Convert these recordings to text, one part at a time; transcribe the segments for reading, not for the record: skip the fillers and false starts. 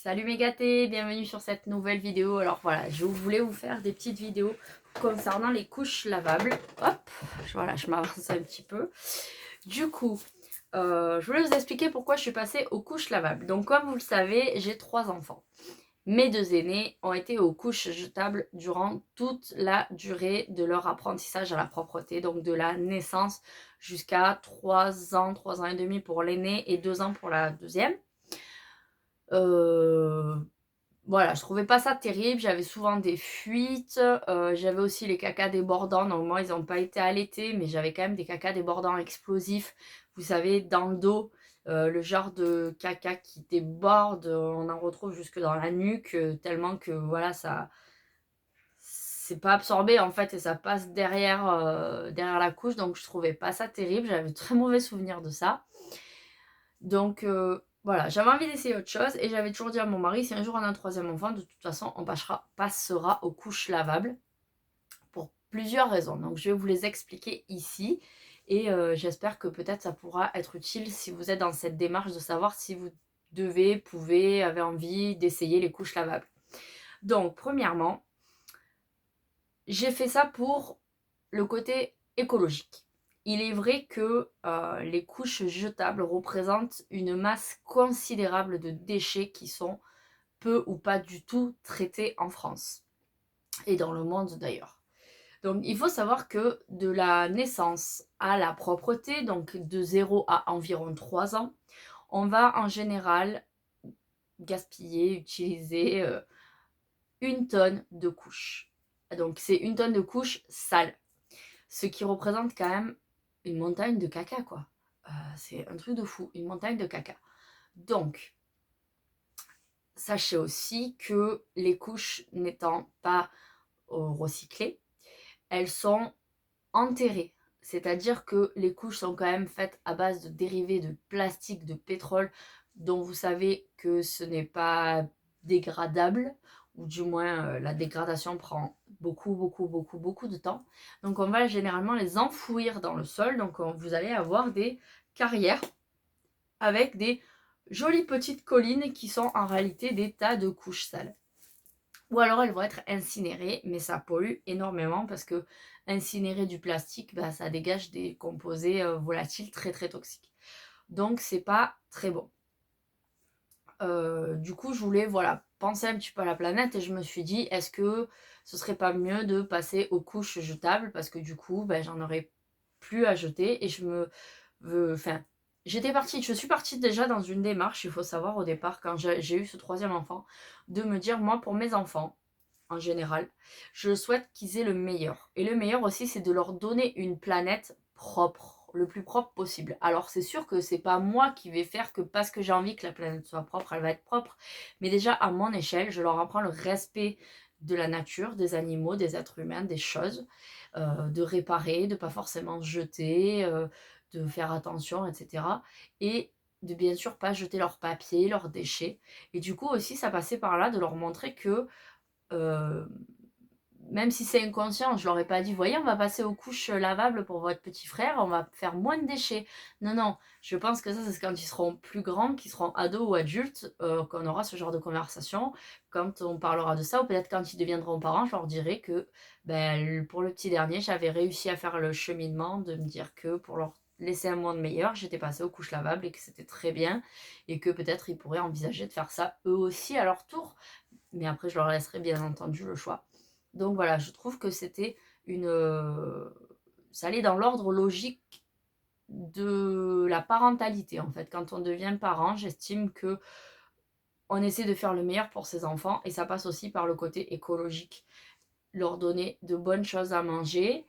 Salut mes gâtés, bienvenue sur cette nouvelle vidéo. Alors voilà, je voulais vous faire des petites vidéos concernant les couches lavables. Hop, voilà, je m'avance un petit peu. Du coup, je voulais vous expliquer pourquoi je suis passée aux couches lavables. Donc comme vous le savez, j'ai 3 enfants. Mes 2 aînés ont été aux couches jetables durant toute la durée de leur apprentissage à la propreté, donc de la naissance jusqu'à 3 ans et demi pour l'aîné et 2 ans pour la deuxième. Euh, voilà, je trouvais pas ça terrible, j'avais souvent des fuites, j'avais aussi les cacas débordants, donc moi ils n'ont pas été allaités, mais j'avais quand même des cacas débordants explosifs, vous savez, dans le dos, le genre de caca qui déborde, on en retrouve jusque dans la nuque, tellement que voilà, ça c'est pas absorbé en fait et ça passe derrière la couche, donc je trouvais pas ça terrible, j'avais de très mauvais souvenirs de ça. Donc voilà, j'avais envie d'essayer autre chose et j'avais toujours dit à mon mari, si un jour on a un troisième enfant, de toute façon on passera aux couches lavables pour plusieurs raisons. Donc je vais vous les expliquer ici et j'espère que peut-être ça pourra être utile si vous êtes dans cette démarche de savoir si vous avez envie d'essayer les couches lavables. Donc premièrement, j'ai fait ça pour le côté écologique. Il est vrai que les couches jetables représentent une masse considérable de déchets qui sont peu ou pas du tout traités en France et dans le monde d'ailleurs. Donc il faut savoir que de la naissance à la propreté, donc de 0 à environ 3 ans, on va en général gaspiller, utiliser 1 tonne de couches. Donc c'est 1 tonne de couches sales. Ce qui représente quand même une montagne de caca, quoi. C'est un truc de fou, une montagne de caca. Donc, sachez aussi que les couches n'étant pas recyclées, elles sont enterrées. C'est-à-dire que les couches sont quand même faites à base de dérivés de plastique, de pétrole, dont vous savez que ce n'est pas dégradable, ou du moins la dégradation prend beaucoup de temps. Donc on va généralement les enfouir dans le sol, donc vous allez avoir des carrières avec des jolies petites collines qui sont en réalité des tas de couches sales. Ou alors elles vont être incinérées, mais ça pollue énormément parce que incinérer du plastique, bah, ça dégage des composés volatiles très toxiques. Donc c'est pas très bon. Du coup, je voulais voilà, penser un petit peu à la planète et je me suis dit, est-ce que ce serait pas mieux de passer aux couches jetables parce que du coup, ben, j'en aurais plus à jeter et enfin, je suis partie déjà dans une démarche, il faut savoir au départ, quand j'ai eu ce troisième enfant, de me dire, moi, pour mes enfants, en général, je souhaite qu'ils aient le meilleur. Et le meilleur aussi, c'est de leur donner une planète propre, le plus propre possible. Alors c'est sûr que c'est pas moi qui vais faire que parce que j'ai envie que la planète soit propre, elle va être propre. Mais déjà à mon échelle, je leur apprends le respect de la nature, des animaux, des êtres humains, des choses, de réparer, de pas forcément jeter, de faire attention, etc. Et de bien sûr pas jeter leurs papiers, leurs déchets. Et du coup aussi, ça passait par là de leur montrer que euh, même si c'est inconscient, je leur ai pas dit, voyez, on va passer aux couches lavables pour votre petit frère, on va faire moins de déchets. Non, non, je pense que ça, c'est quand ils seront plus grands, qu'ils seront ados ou adultes, qu'on aura ce genre de conversation. Quand on parlera de ça, ou peut-être quand ils deviendront parents, je leur dirai que ben, pour le petit dernier, j'avais réussi à faire le cheminement de me dire que pour leur laisser un monde meilleur, j'étais passée aux couches lavables et que c'était très bien, et que peut-être ils pourraient envisager de faire ça eux aussi à leur tour. Mais après, je leur laisserai bien entendu le choix. Donc voilà, je trouve que c'était une... ça allait dans l'ordre logique de la parentalité en fait. Quand on devient parent, j'estime que on essaie de faire le meilleur pour ses enfants et ça passe aussi par le côté écologique. Leur donner de bonnes choses à manger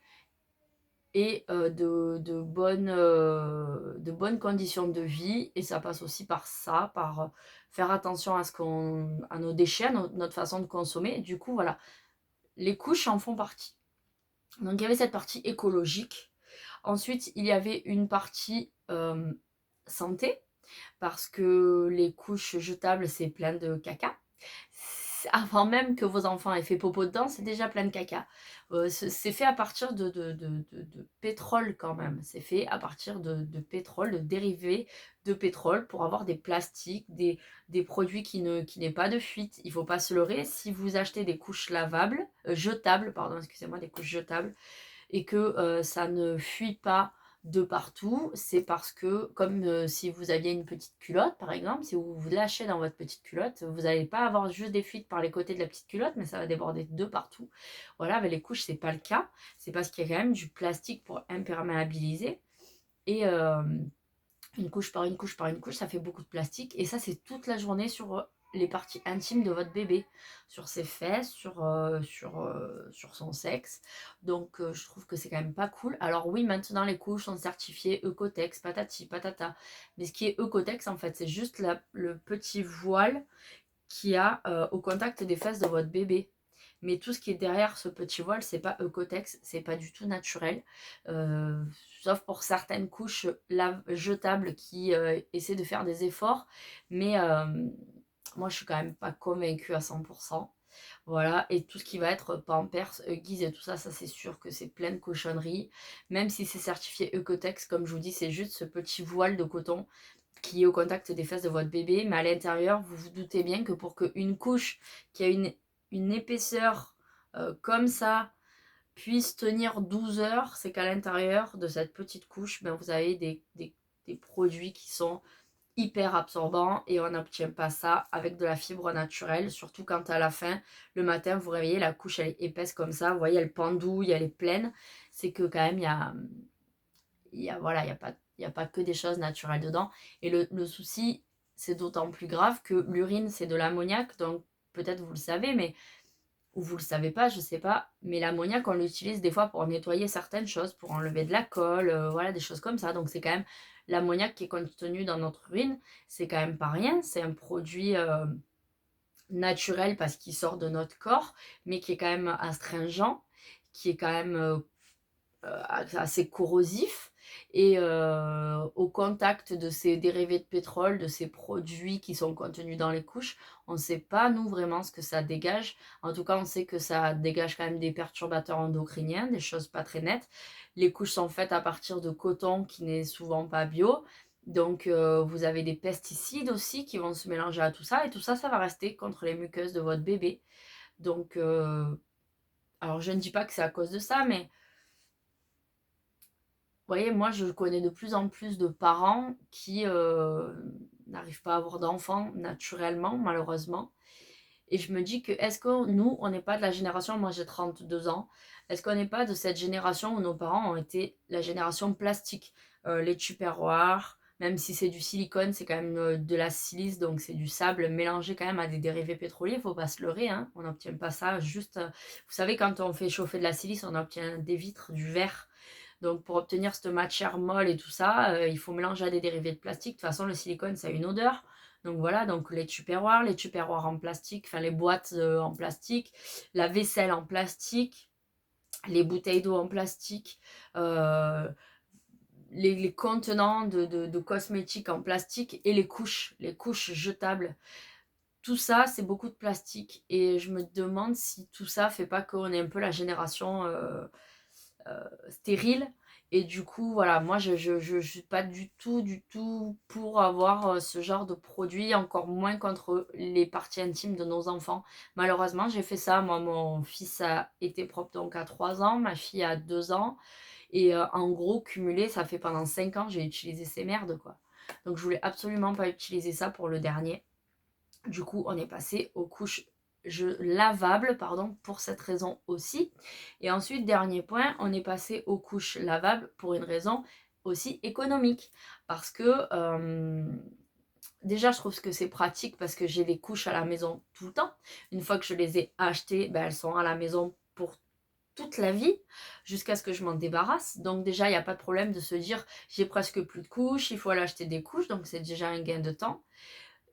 et de bonnes conditions de vie. Et ça passe aussi par ça, par faire attention à nos déchets, à notre façon de consommer. Et du coup, voilà, les couches en font partie. Donc il y avait cette partie écologique. Ensuite, il y avait une partie santé, parce que les couches jetables, c'est plein de caca. avant même que vos enfants aient fait popo dedans, c'est déjà plein de caca. C'est fait à partir de pétrole quand même. C'est fait à partir de pétrole, de dérivés de pétrole pour avoir des plastiques, des produits qui n'aient pas de fuite. Il ne faut pas se leurrer. Si vous achetez des couches lavables, jetables, pardon, excusez-moi, des couches jetables, et que ça ne fuit pas de partout, c'est parce que, comme si vous aviez une petite culotte par exemple, si vous vous lâchez dans votre petite culotte, vous n'allez pas avoir juste des fuites par les côtés de la petite culotte, mais ça va déborder de partout. Voilà, avec les couches, c'est pas le cas. C'est parce qu'il y a quand même du plastique pour imperméabiliser. Et une couche par une couche par une couche, ça fait beaucoup de plastique. Et ça, c'est toute la journée sur les parties intimes de votre bébé, sur ses fesses, sur son sexe. Donc, je trouve que c'est quand même pas cool. Alors oui, maintenant, les couches sont certifiées Ecotex, patati, patata. Mais ce qui est Ecotex, en fait, c'est juste le petit voile qu'il y a au contact des fesses de votre bébé. Mais tout ce qui est derrière ce petit voile, c'est pas Ecotex, c'est pas du tout naturel. Sauf pour certaines couches jetables qui essaient de faire des efforts. Mais moi, je suis quand même pas convaincue à 100%. Voilà, et tout ce qui va être Pampers, Huggies et tout ça, ça c'est sûr que c'est plein de cochonneries. Même si c'est certifié Ecotex, comme je vous dis, c'est juste ce petit voile de coton qui est au contact des fesses de votre bébé. Mais à l'intérieur, vous vous doutez bien que pour qu'une couche qui a une épaisseur comme ça puisse tenir 12 heures, c'est qu'à l'intérieur de cette petite couche, ben, vous avez des produits qui sont hyper absorbants et on n'obtient pas ça avec de la fibre naturelle, surtout quand à la fin, le matin, vous réveillez, la couche elle est épaisse comme ça, vous voyez, elle pendouille, elle est pleine, c'est que quand même, voilà, il y a pas que des choses naturelles dedans. Et le souci, c'est d'autant plus grave que l'urine, c'est de l'ammoniac, donc peut-être vous le savez, mais ou vous le savez pas, je sais pas, mais l'ammoniac, on l'utilise des fois pour nettoyer certaines choses, pour enlever de la colle, voilà, des choses comme ça. Donc c'est quand même l'ammoniac qui est contenu dans notre urine, c'est quand même pas rien, c'est un produit naturel parce qu'il sort de notre corps, mais qui est quand même astringent, qui est quand même assez corrosif et au contact de ces dérivés de pétrole, de ces produits qui sont contenus dans les couches, on ne sait pas nous vraiment ce que ça dégage. En tout cas, on sait que ça dégage quand même des perturbateurs endocriniens, des choses pas très nettes. Les couches sont faites à partir de coton qui n'est souvent pas bio. Donc vous avez des pesticides aussi qui vont se mélanger à tout ça et tout ça, ça va rester contre les muqueuses de votre bébé. Donc alors je ne dis pas que c'est à cause de ça, mais voyez, moi, je connais de plus en plus de parents qui n'arrivent pas à avoir d'enfants naturellement, malheureusement. Et je me dis que est-ce que nous, on n'est pas de la génération, moi j'ai 32 ans, est-ce qu'on n'est pas de cette génération où nos parents ont été la génération plastique, les tupperwares, même si c'est du silicone, c'est quand même de la silice, donc c'est du sable mélangé quand même à des dérivés pétroliers, faut pas se leurrer, hein, on n'obtient pas ça juste... vous savez, quand on fait chauffer de la silice, on obtient des vitres, du verre. Donc pour obtenir cette matière molle et tout ça, il faut mélanger à des dérivés de plastique. De toute façon, le silicone, ça a une odeur. Donc voilà, donc les tupperwares en plastique, enfin les boîtes en plastique, la vaisselle en plastique, les bouteilles d'eau en plastique, les contenants de cosmétiques en plastique et les couches jetables. Tout ça, c'est beaucoup de plastique. Et je me demande si tout ça fait pas qu'on est un peu la génération stérile. Et du coup, voilà, moi, je suis pas du tout pour avoir ce genre de produit, encore moins contre les parties intimes de nos enfants. Malheureusement, j'ai fait ça. Moi, mon fils a été propre donc à 3 ans, ma fille a 2 ans. Et en gros, cumulé, ça fait pendant 5 ans, j'ai utilisé ces merdes, quoi. Donc, je voulais absolument pas utiliser ça pour le dernier. Du coup, on est passé aux couches lavables, pardon, pour cette raison aussi. Et ensuite, dernier point, on est passé aux couches lavables pour une raison aussi économique. Parce que déjà, je trouve que c'est pratique parce que j'ai des couches à la maison tout le temps. Une fois que je les ai achetées, ben, elles sont à la maison pour toute la vie jusqu'à ce que je m'en débarrasse. Donc déjà, il n'y a pas de problème de se dire j'ai presque plus de couches, il faut aller acheter des couches. Donc c'est déjà un gain de temps.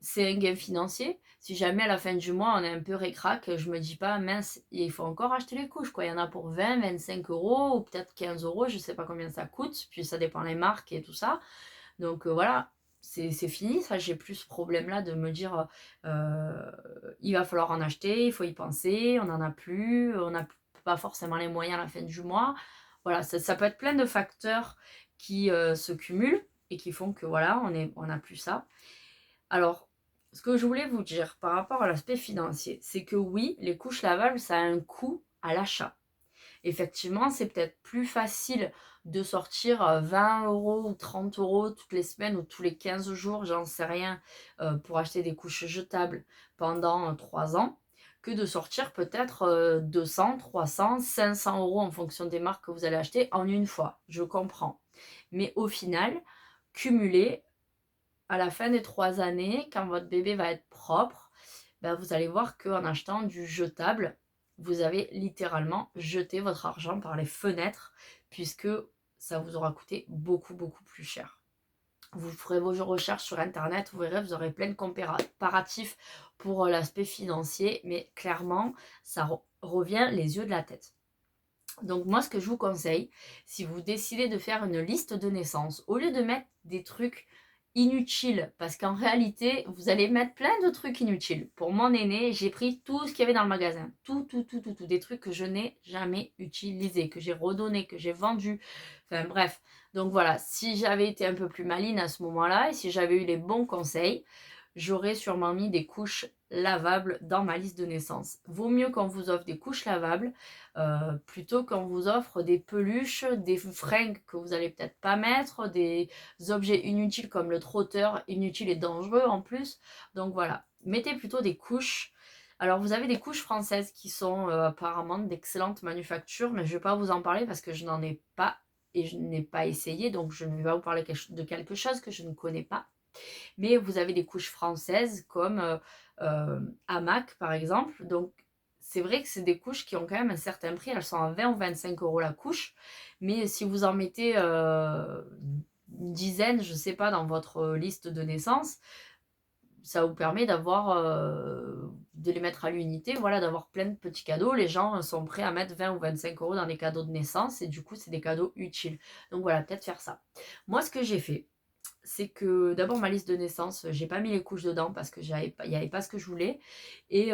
C'est un gain financier. Si jamais à la fin du mois on est un peu récrac, je me dis pas mince, il faut encore acheter les couches quoi. Il y en a pour 20, 25 euros ou peut-être 15 euros, je sais pas combien ça coûte, puis ça dépend les marques et tout ça. Donc voilà, c'est fini ça, j'ai plus ce problème-là de me dire, il va falloir en acheter, il faut y penser, on n'en a plus, on n'a pas forcément les moyens à la fin du mois. Voilà, ça peut être plein de facteurs qui, se cumulent et qui font que voilà, on n'a plus ça. Alors, ce que je voulais vous dire par rapport à l'aspect financier, c'est que oui, les couches lavables, ça a un coût à l'achat. Effectivement, c'est peut-être plus facile de sortir 20 € ou 30 € toutes les semaines ou tous les 15 jours, j'en sais rien, pour acheter des couches jetables pendant 3 ans, que de sortir peut-être 200, 300, 500 € en fonction des marques que vous allez acheter en une fois. Je comprends. Mais au final, cumuler à la fin des 3 années, quand votre bébé va être propre, ben vous allez voir qu'en achetant du jetable, vous avez littéralement jeté votre argent par les fenêtres puisque ça vous aura coûté beaucoup, beaucoup plus cher. Vous ferez vos recherches sur internet, vous verrez, vous aurez plein de comparatifs pour l'aspect financier, mais clairement, ça revient les yeux de la tête. Donc moi, ce que je vous conseille, si vous décidez de faire une liste de naissance, au lieu de mettre des trucs inutiles, parce qu'en réalité, vous allez mettre plein de trucs inutiles. Pour mon aîné, j'ai pris tout ce qu'il y avait dans le magasin. Tout, des trucs que je n'ai jamais utilisés, que j'ai redonnés, que j'ai vendus. Enfin bref. Donc voilà, si j'avais été un peu plus maligne à ce moment-là, et si j'avais eu les bons conseils, j'aurais sûrement mis des couches lavables dans ma liste de naissance. Vaut mieux qu'on vous offre des couches lavables plutôt qu'on vous offre des peluches, des fringues que vous allez peut-être pas mettre, des objets inutiles comme le trotteur, inutile et dangereux en plus. Donc voilà, mettez plutôt des couches. Alors vous avez des couches françaises qui sont apparemment d'excellentes manufactures, mais je ne vais pas vous en parler parce que je n'en ai pas et je n'ai pas essayé, donc je ne vais pas vous parler de quelque chose que je ne connais pas. Mais vous avez des couches françaises comme Hamac par exemple. Donc c'est vrai que c'est des couches qui ont quand même un certain prix. Elles sont à 20 ou 25 € la couche. Mais si vous en mettez une dizaine, je ne sais pas, dans votre liste de naissance, ça vous permet d'avoir, de les mettre à l'unité, voilà, d'avoir plein de petits cadeaux. Les gens sont prêts à mettre 20 ou 25 € dans des cadeaux de naissance et du coup, c'est des cadeaux utiles. Donc voilà, peut-être faire ça. Moi, ce que j'ai fait, c'est que d'abord ma liste de naissance, j'ai pas mis les couches dedans parce que il n'y avait pas ce que je voulais et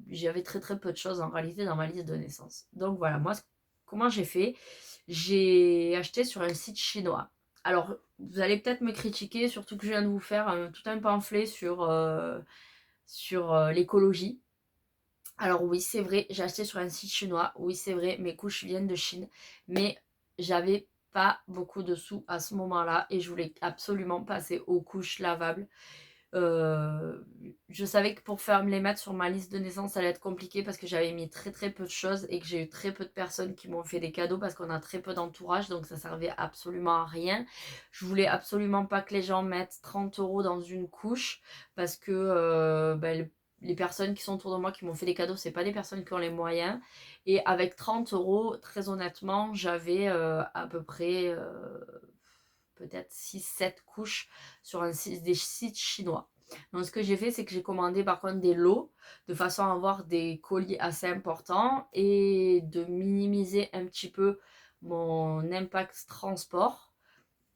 j'avais très très peu de choses en réalité dans ma liste de naissance. Donc voilà, moi comment j'ai fait? J'ai acheté sur un site chinois. Alors vous allez peut-être me critiquer, surtout que je viens de vous faire tout un pamphlet sur l'écologie. Alors oui, c'est vrai, j'ai acheté sur un site chinois. Oui, c'est vrai, mes couches viennent de Chine. Mais j'avais pas beaucoup de sous à ce moment-là et je voulais absolument passer aux couches lavables. Je savais que pour faire me les mettre sur ma liste de naissance, ça allait être compliqué parce que j'avais mis très très peu de choses et que j'ai eu très peu de personnes qui m'ont fait des cadeaux parce qu'on a très peu d'entourage, donc ça servait absolument à rien. Je voulais absolument pas que les gens mettent 30 € dans une couche parce que les personnes qui sont autour de moi qui m'ont fait des cadeaux, c'est pas des personnes qui ont les moyens. Et avec 30 €, très honnêtement, j'avais à peu près peut-être 6-7 couches sur des sites chinois. Donc ce que j'ai fait, c'est que j'ai commandé par contre des lots de façon à avoir des colis assez importants et de minimiser un petit peu mon impact transport.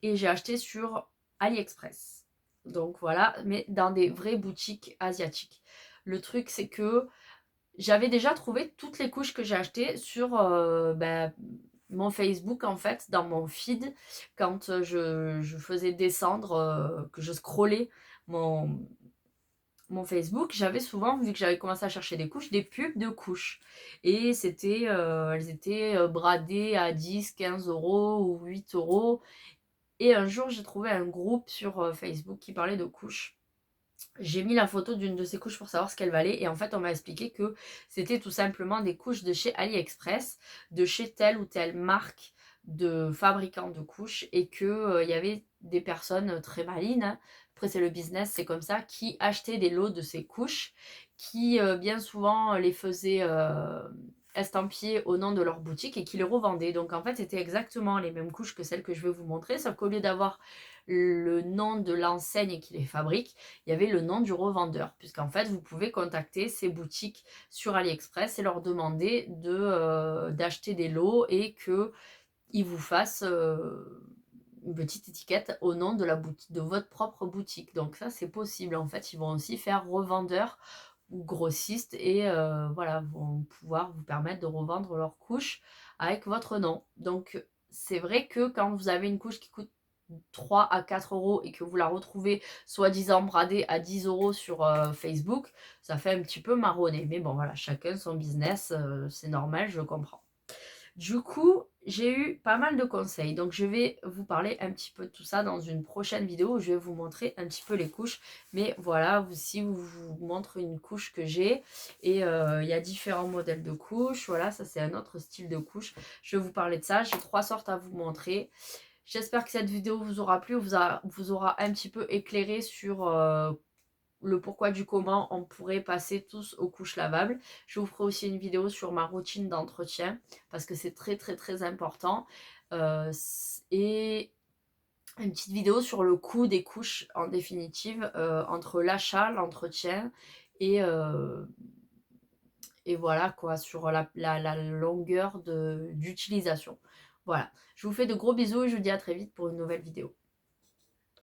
Et j'ai acheté sur AliExpress. Donc voilà, mais dans des vraies boutiques asiatiques. Le truc, c'est que j'avais déjà trouvé toutes les couches que j'ai achetées sur mon Facebook, en fait, dans mon feed, quand je faisais descendre, que je scrollais mon Facebook, j'avais souvent, vu que j'avais commencé à chercher des couches, des pubs de couches. Et elles étaient bradées à 10, 15 € ou 8 €. Et un jour, j'ai trouvé un groupe sur Facebook qui parlait de couches. J'ai mis la photo d'une de ces couches pour savoir ce qu'elle valait et en fait on m'a expliqué que c'était tout simplement des couches de chez AliExpress, de chez telle ou telle marque de fabricant de couches et que y avait des personnes très malines, hein. Après c'est le business, c'est comme ça, qui achetaient des lots de ces couches, qui bien souvent les faisaient estampiller au nom de leur boutique et qui les revendaient. Donc en fait c'était exactement les mêmes couches que celles que je vais vous montrer, sauf qu'au lieu d'avoir le nom de l'enseigne qui les fabrique, il y avait le nom du revendeur, puisqu'en fait vous pouvez contacter ces boutiques sur AliExpress et leur demander d'acheter des lots et qu'ils vous fassent une petite étiquette au nom de la boutique, de votre propre boutique. Donc ça, c'est possible. En fait, ils vont aussi faire revendeur ou grossiste et voilà, vont pouvoir vous permettre de revendre leurs couches avec votre nom. Donc c'est vrai que quand vous avez une couche qui coûte 3 à 4 euros et que vous la retrouvez soi-disant bradée à 10 euros sur Facebook, ça fait un petit peu marronner. Mais bon, voilà, chacun son business, c'est normal, je comprends. Du coup, j'ai eu pas mal de conseils. Donc, je vais vous parler un petit peu de tout ça dans une prochaine vidéo où je vais vous montrer un petit peu les couches. Mais voilà, si vous montre une couche que j'ai. Et il y a différents modèles de couches. Voilà, ça c'est un autre style de couche. Je vais vous parler de ça. J'ai 3 sortes à vous montrer. J'espère que cette vidéo vous aura plu, vous aura un petit peu éclairé sur le pourquoi du comment on pourrait passer tous aux couches lavables. Je vous ferai aussi une vidéo sur ma routine d'entretien parce que c'est très très très important. Et une petite vidéo sur le coût des couches en définitive entre l'achat, l'entretien et, euh, et voilà quoi, sur la longueur d'utilisation. Voilà, je vous fais de gros bisous et je vous dis à très vite pour une nouvelle vidéo.